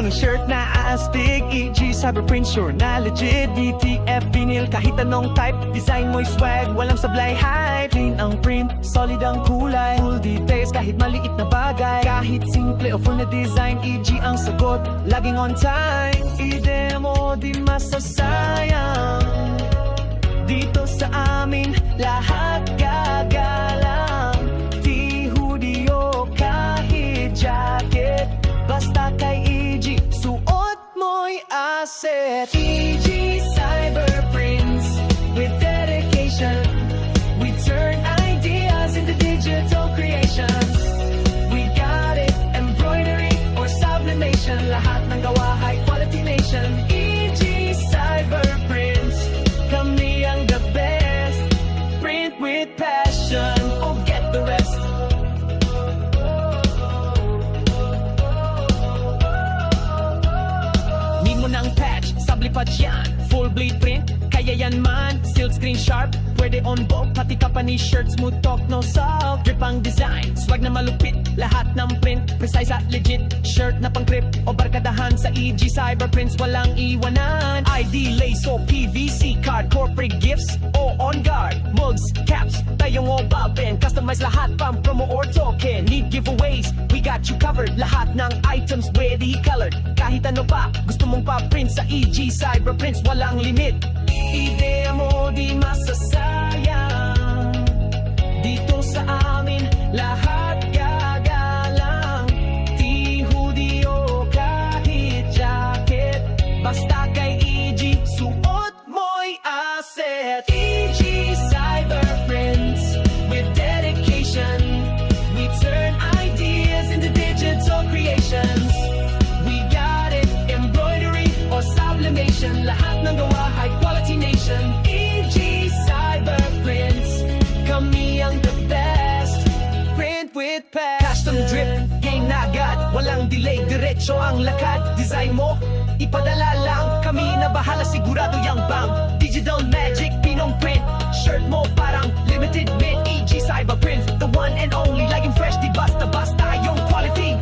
Mga shirt na astig, EG Cyberprint, sure na legit. DTF vinyl, kahit anong type, design mo'y swag, walang sablay hype. Clean ang print, solid ang kulay, full details kahit maliit na bagay. Kahit simple o full na design, EG ang sagot, laging on time. I-demo di masasayang, dito sa amin lahat gagalang. Di hoodie o kahit jacket, basta kay EG, suot mo'y asset. EG Cyberprints, with dedication, we turn ideas into digital creations. We got it, embroidery or sublimation, lahat ng gawa high quality nation. EG Cyberprints, kami ang the best. Print with passion, forget the rest. Need mo ng patch, sablipat yan, full bleed print, kaya yan man. Silk screen sharp, pwede on book, pati ka pa ni shirt, smooth talk, no salt. Drip ang design, swag na malupit, lahat ng print, precise at legit. Shirt na pang trip o barkadahan, sa EG Cyberprints walang iwanan. ID, lace o PVC card, corporate gifts o on guard, mugs, caps, tayong o ballpen, customize lahat pang promo or token. Need giveaways, we got you covered, lahat ng items ready colored. Kahit ano pa, gusto mong pa-print sa EG Cyberprints, walang limit. Ideya mo di masasayang, dito sa amin lahat gagalang. Di hoodie o kahit jacket, basta kay EG, suot mo'y asset. EG Cyberprints, with dedication, we turn ideas into digital creations. We got it, embroidery or sublimation, lahat ng gawa high quality nation. EG Cyberprints, kami ang the best. Print with passion, custom drip, game na agad, walang delay, diretso ang lakad. Design mo, ipadala lang, kami na bahala, sigurado yang bang. Digital magic, pinong print, shirt mo parang limited mint. EG Cyberprints, the one and only, laging fresh, di basta-basta yung quality.